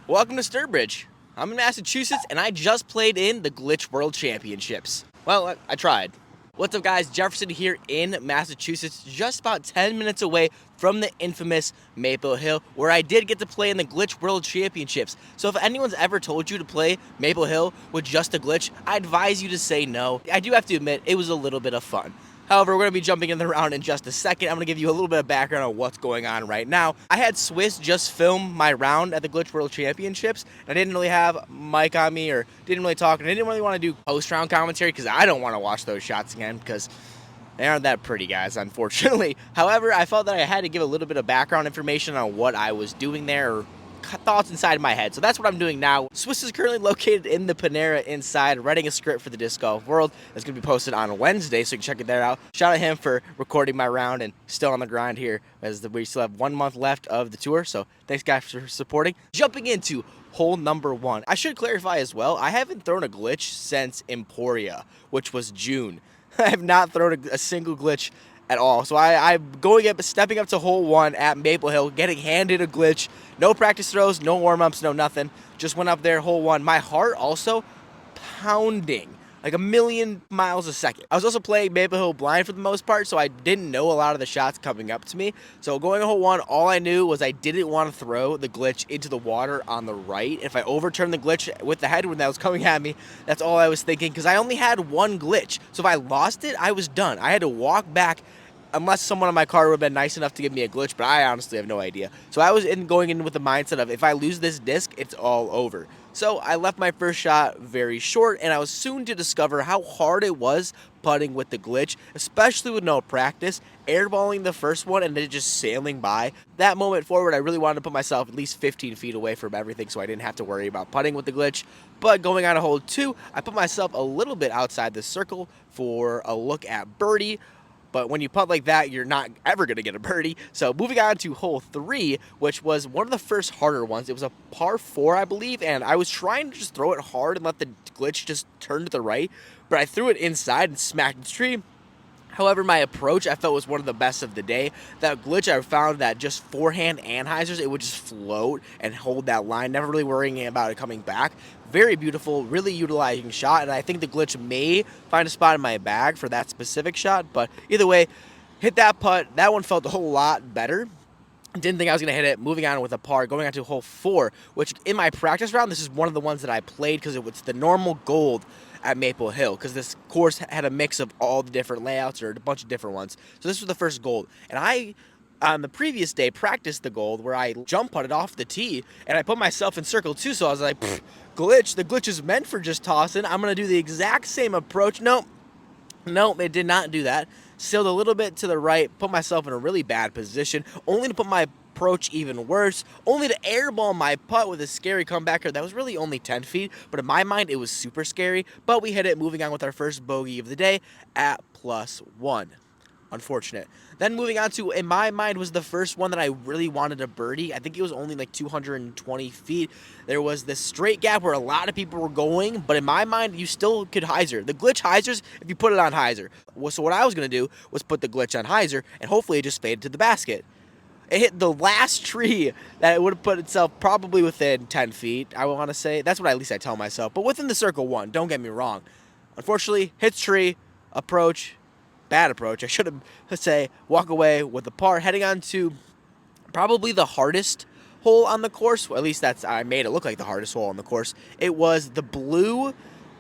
Welcome to Sturbridge. I'm in Massachusetts and I just played in the Glitch World Championships. Well, I tried. What's up, guys? Jefferson here in Massachusetts, just about 10 minutes away from the infamous Maple Hill, where I did get to play in the Glitch World Championships. So if anyone's ever told you to play Maple Hill with just a glitch, I advise you to say no. I do have to admit, it was a little bit of fun. However, we're going to be jumping in the round in just a second. I'm going to give you a little bit of background on what's going on right now. I had Swiss just film my round at the Glitch World Championships. And I didn't really have Mike on me or didn't really talk. And I didn't really want to do post-round commentary because I don't want to watch those shots again because they aren't that pretty, guys, unfortunately. However, I felt that I had to give a little bit of background information on what I was doing there, or thoughts inside my head. So that's what I'm doing now. Swiss is currently located in the Panera inside, writing a script for the Disc Golf World. It's going to be posted on Wednesday, so you can check it there out. Shout out to him for recording my round and still on the grind here, as we still have 1 month left of the tour. So thanks, guys, for supporting. Jumping into hole number 1. I should clarify as well, I haven't thrown a glitch since Emporia, which was June. I have not thrown a single glitch at all. So I'm stepping up to hole 1 at Maple Hill, getting handed a glitch. No practice throws, no warm-ups, no nothing. Just went up there, hole 1. My heart also pounding like a million miles a second. I was also playing Maple Hill blind for the most part, so I didn't know a lot of the shots coming up to me. So going to hole 1, all I knew was I didn't want to throw the glitch into the water on the right. If I overturned the glitch with the headwind that was coming at me, that's all I was thinking, because I only had one glitch. So if I lost it, I was done. I had to walk back, unless someone on my car would have been nice enough to give me a glitch, but I honestly have no idea. So I was going in with the mindset of, if I lose this disc, it's all over. So I left my first shot very short, and I was soon to discover how hard it was putting with the glitch, especially with no practice, airballing the first one and then just sailing by. That moment forward, I really wanted to put myself at least 15 feet away from everything so I didn't have to worry about putting with the glitch. But going on to hole 2, I put myself a little bit outside the circle for a look at birdie. But when you putt like that, you're not ever going to get a birdie. So moving on to hole 3, which was one of the first harder ones. It was a par 4, I believe, and I was trying to just throw it hard and let the glitch just turn to the right. But I threw it inside and smacked the tree. However, my approach I felt was one of the best of the day. That glitch, I found that just forehand anhizers, it would just float and hold that line, never really worrying about it coming back. Very beautiful, really utilizing shot, and I think the glitch may find a spot in my bag for that specific shot, but either way, hit that putt. That one felt a whole lot better. Didn't think I was going to hit it. Moving on with a par, going on to hole 4, which in my practice round, this is one of the ones that I played because it was the normal gold at Maple Hill, because this course had a mix of all the different layouts, or a bunch of different ones. So this was the first gold. And I, on the previous day, practiced the gold where I jump putted off the tee, and I put myself in circle 2, so I was like, glitch. The glitch is meant for just tossing. I'm going to do the exact same approach. Nope, it did not do that. Sailed a little bit to the right, put myself in a really bad position, only to put my approach even worse, only to airball my putt with a scary comebacker that was really only 10 feet, but in my mind it was super scary. But we hit it, moving on with our first bogey of the day at +1. Unfortunate. Then moving on to, in my mind, was the first one that I really wanted a birdie. I think it was only like 220 feet. There was this straight gap where a lot of people were going, but in my mind, you still could hyzer. The glitch hyzers if you put it on hyzer. So what I was going to do was put the glitch on hyzer, and hopefully it just faded to the basket. It hit the last tree that it would have put itself probably within 10 feet, I want to say. That's what at least I tell myself. But within the circle 1, don't get me wrong. Unfortunately, hits tree, approach, bad approach. I should have, let's say, walk away with a par, heading on to probably the hardest hole on the course. Well, at least I made it look like the hardest hole on the course. It was the blue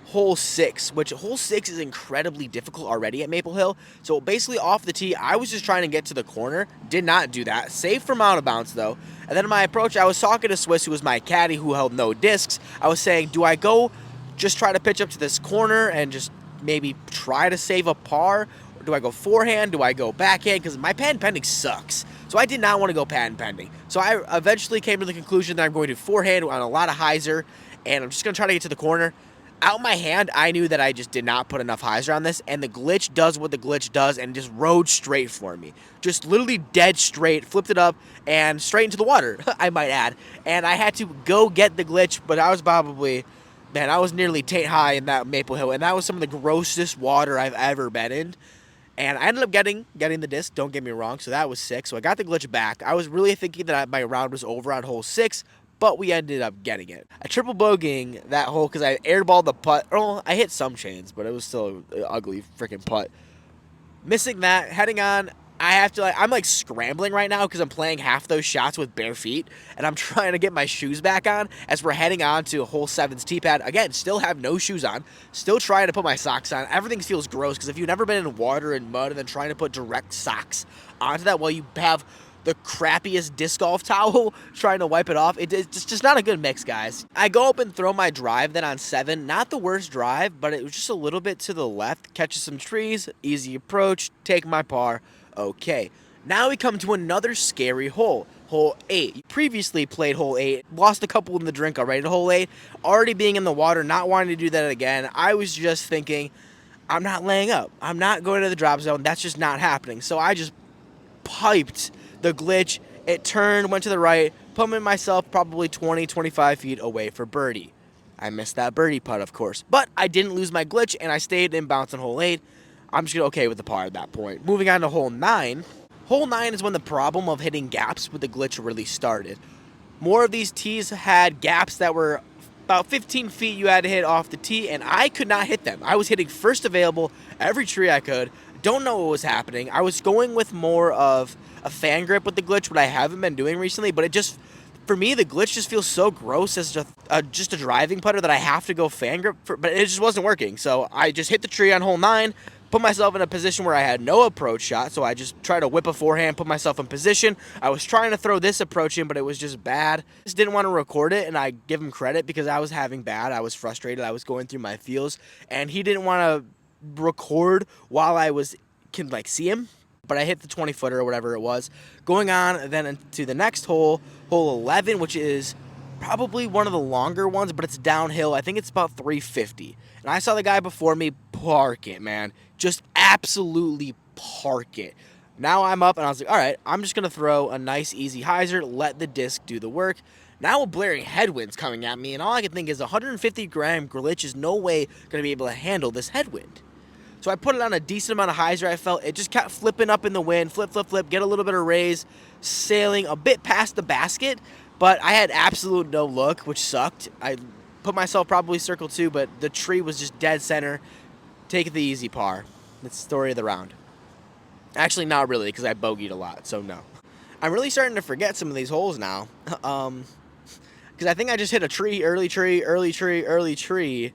hole 6, which hole 6 is incredibly difficult already at Maple Hill. So basically off the tee, I was just trying to get to the corner. Did not do that. Safe from out of bounds though. And then in my approach, I was talking to Swiss, who was my caddy, who held no discs. I was saying, do I go just try to pitch up to this corner and just maybe try to save a par? Or do I go forehand? Do I go backhand? Because my patent pending sucks. So I did not want to go patent pending. So I eventually came to the conclusion that I'm going to forehand on a lot of hyzer, and I'm just going to try to get to the corner. Out my hand, I knew that I just did not put enough hyzer on this, and the glitch does what the glitch does and just rode straight for me. Just literally dead straight, flipped it up, and straight into the water, I might add. And I had to go get the glitch, but I was probably, man, I was nearly taint high in that Maple Hill, and that was some of the grossest water I've ever been in. And I ended up getting the disc, don't get me wrong, so that was sick. So I got the glitch back. I was really thinking that my round was over on hole 6, but we ended up getting it. I triple bogeying that hole because I airballed the putt. Oh, I hit some chains, but it was still an ugly freaking putt. Missing that, heading on. I have to, I'm like scrambling right now because I'm playing half those shots with bare feet, and I'm trying to get my shoes back on as we're heading on to hole 7's tee pad. Again, still have no shoes on, still trying to put my socks on. Everything feels gross because if you've never been in water and mud and then trying to put direct socks onto that while you have the crappiest disc golf towel trying to wipe it off, it's just not a good mix, guys. I go up and throw my drive then on 7. Not the worst drive, but it was just a little bit to the left. Catches some trees, easy approach, take my par. Okay, now we come to another scary hole, hole 8. Previously played hole 8, lost a couple in the drink already. At hole 8, already being in the water, not wanting to do that again. I was just thinking, I'm not laying up. I'm not going to the drop zone. That's just not happening. So I just piped the glitch. It turned, went to the right, putting myself probably 20, 25 feet away for birdie. I missed that birdie putt, of course. But I didn't lose my glitch, and I stayed in bounds on hole 8. I'm just okay with the par at that point. Moving on to hole 9. Hole 9 is when the problem of hitting gaps with the glitch really started. More of these tees had gaps that were about 15 feet you had to hit off the tee, and I could not hit them. I was hitting first available, every tree I could. Don't know what was happening. I was going with more of a fan grip with the glitch, what I haven't been doing recently, but it just, for me, the glitch just feels so gross as just a driving putter that I have to go fan grip for, but it just wasn't working. So I just hit the tree on hole 9, put myself in a position where I had no approach shot, so I just tried to whip a forehand, put myself in position. I was trying to throw this approach in, but it was just bad. Just didn't want to record it, and I give him credit because I was having bad. I was frustrated. I was going through my feels, and he didn't want to record while I can see him. But I hit the 20-footer or whatever it was. Going on then to the next hole, hole 11, which is probably one of the longer ones, but it's downhill. I think it's about 350. And I saw the guy before me park it, man. Just absolutely park it. Now I'm up, and I was like, all right, I'm just going to throw a nice, easy hyzer, let the disc do the work. Now a blaring headwind's coming at me, and all I can think is 150-gram glitch is no way going to be able to handle this headwind. So I put it on a decent amount of hyzer. I felt it just kept flipping up in the wind, flip, flip, flip, get a little bit of raise, sailing a bit past the basket, but I had absolute no look, which sucked. I put myself probably circle 2, but the tree was just dead center. Take the easy par. That's the story of the round. Actually, not really, because I bogeyed a lot, so no. I'm really starting to forget some of these holes now, because I think I just hit a tree, early tree, early tree, early tree.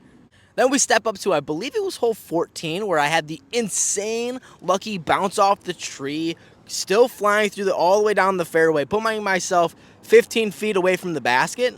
Then we step up to, I believe it was hole 14, where I had the insane lucky bounce off the tree, still flying through all the way down the fairway, putting myself 15 feet away from the basket,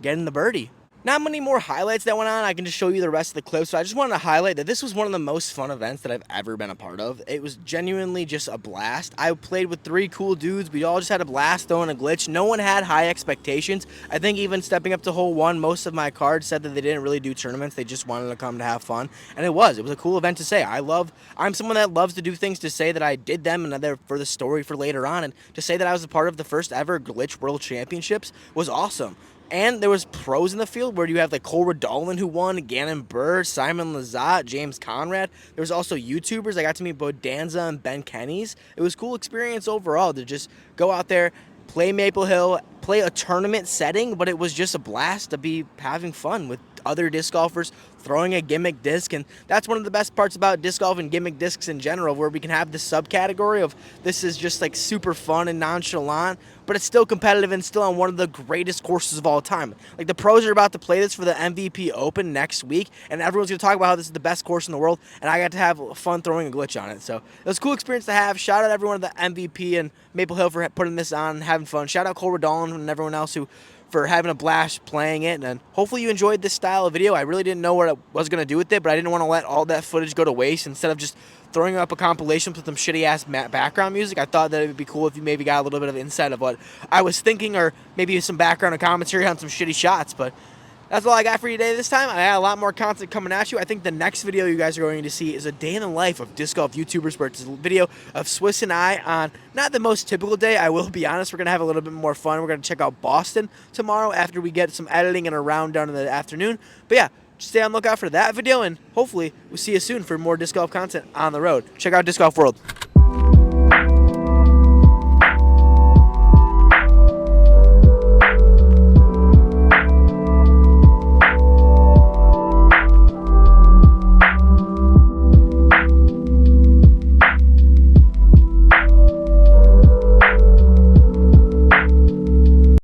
getting the birdie. Not many more highlights that went on. I can just show you the rest of the clips. So I just wanted to highlight that this was one of the most fun events that I've ever been a part of. It was genuinely just a blast. I played with 3 cool dudes. We all just had a blast throwing a glitch. No one had high expectations. I think even stepping up to hole 1, most of my cards said that they didn't really do tournaments. They just wanted to come to have fun. And it was a cool event to say. I'm someone that loves to do things to say that I did them and they're for the story for later on. And to say that I was a part of the first ever Glitch World Championships was awesome. And there was pros in the field where you have Cole Redolin who won, Gannon Burr, Simon Lizotte, James Conrad. There was also YouTubers. I got to meet Bodanza and Ben Kenny's. It was a cool experience overall to just go out there, play Maple Hill, play a tournament setting, but it was just a blast to be having fun with other disc golfers, throwing a gimmick disc, and that's one of the best parts about disc golf and gimmick discs in general, where we can have this subcategory of this is just super fun and nonchalant, but it's still competitive and still on one of the greatest courses of all time. The pros are about to play this for the MVP Open next week, and everyone's going to talk about how this is the best course in the world, and I got to have fun throwing a glitch on it. So it was a cool experience to have. Shout out everyone at the MVP and Maple Hill for putting this on and having fun. Shout out Cole Redolin and everyone else for having a blast playing it, and hopefully you enjoyed this style of video. I really didn't know what I was going to do with it, but I didn't want to let all that footage go to waste. Instead of just throwing up a compilation with some shitty-ass background music, I thought that it would be cool if you maybe got a little bit of insight of what I was thinking, or maybe some background and commentary on some shitty shots, but that's all I got for you today this time. I had a lot more content coming at you. I think the next video you guys are going to see is a day in the life of disc golf YouTubers, where it's a video of Swiss and I on not the most typical day. I will be honest, we're going to have a little bit more fun. We're going to check out Boston tomorrow after we get some editing and a round done in the afternoon. But yeah, stay on the lookout for that video, and hopefully we'll see you soon for more disc golf content on the road. Check out Disc Golf World.